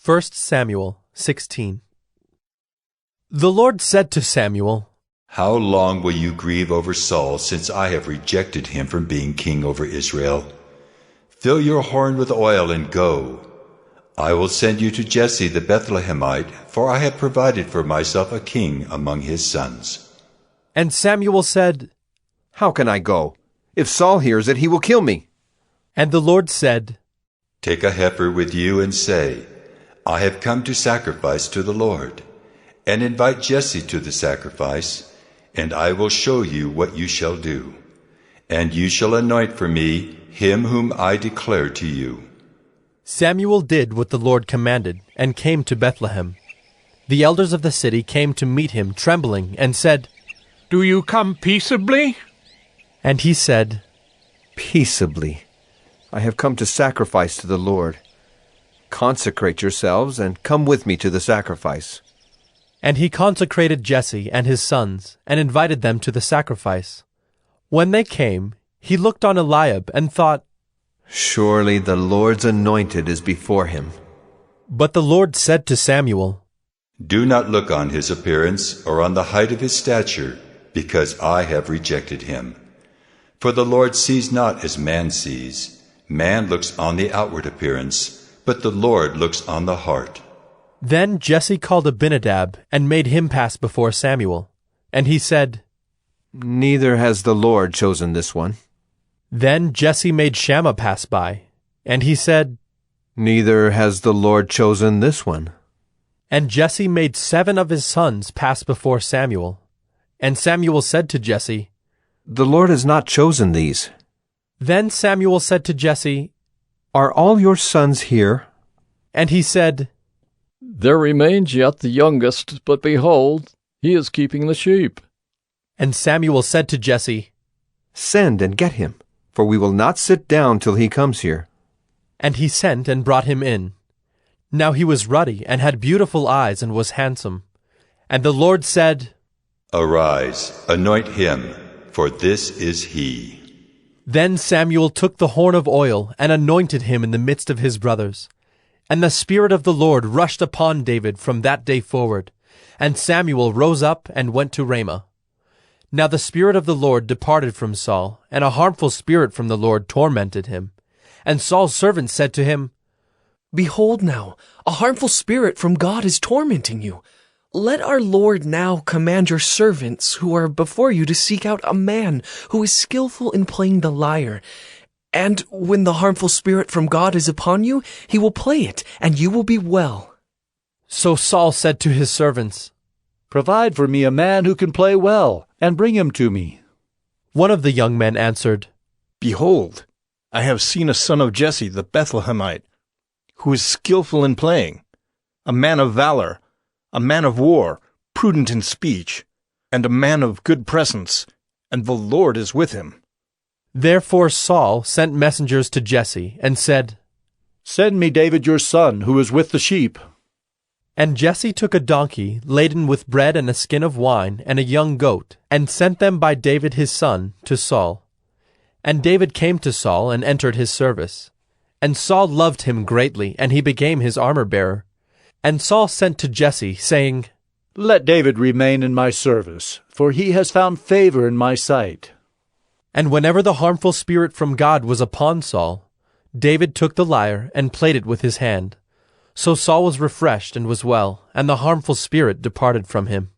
1 Samuel 16. The Lord said to Samuel, How long will you grieve over Saul, since I have rejected him from being king over Israel? Fill your horn with oil and go. I will send you to Jesse the Bethlehemite, for I have provided for myself a king among his sons. And Samuel said, How can I go? If Saul hears it, he will kill me. And the Lord said, Take a heifer with you and say, I have come to sacrifice to the Lord. And invite Jesse to the sacrifice, and I will show you what you shall do. And you shall anoint for me him whom I declare to you. Samuel did what the Lord commanded, and came to Bethlehem. The elders of the city came to meet him, trembling, and said, Do you come peaceably? And he said, Peaceably. I have come to sacrifice to the Lord. Consecrate yourselves, and come with me to the sacrifice. And he consecrated Jesse and his sons, and invited them to the sacrifice. When they came, he looked on Eliab, and thought, Surely the Lord's anointed is before him. But the Lord said to Samuel, Do not look on his appearance or on the height of his stature, because I have rejected him. For the Lord sees not as man sees. Man looks on the outward appearance, but the Lord looks on the heart. Then Jesse called Abinadab, and made him pass before Samuel. And he said, Neither has the Lord chosen this one. Then Jesse made Shammah pass by. And he said, Neither has the Lord chosen this one. And Jesse made 7 of his sons pass before Samuel. And Samuel said to Jesse, The Lord has not chosen these. Then Samuel said to Jesse, Are all your sons here? And he said, There remains yet the youngest, but behold, he is keeping the sheep. And Samuel said to Jesse, Send and get him, for we will not sit down till he comes here. And he sent and brought him in. Now he was ruddy, and had beautiful eyes, and was handsome. And the Lord said, Arise, anoint him, for this is he. Then Samuel took the horn of oil, and anointed him in the midst of his brothers. And the Spirit of the Lord rushed upon David from that day forward. And Samuel rose up and went to Ramah. Now the Spirit of the Lord departed from Saul, and a harmful spirit from the Lord tormented him. And Saul's servants said to him, Behold now, a harmful spirit from God is tormenting you. Let our Lord now command your servants who are before you to seek out a man who is skillful in playing the lyre. And when the harmful spirit from God is upon you, he will play it, and you will be well. So Saul said to his servants, Provide for me a man who can play well, and bring him to me. One of the young men answered, Behold, I have seen a son of Jesse the Bethlehemite, who is skillful in playing, a man of valor, a man of war, prudent in speech, and a man of good presence, and the Lord is with him. Therefore Saul sent messengers to Jesse, and said, Send me David your son, who is with the sheep. And Jesse took a donkey laden with bread and a skin of wine and a young goat, and sent them by David his son to Saul. And David came to Saul and entered his service. And Saul loved him greatly, and he became his armor-bearer. And Saul sent to Jesse, saying, Let David remain in my service, for he has found favor in my sight. And whenever the harmful spirit from God was upon Saul, David took the lyre and played it with his hand. So Saul was refreshed and was well, and the harmful spirit departed from him.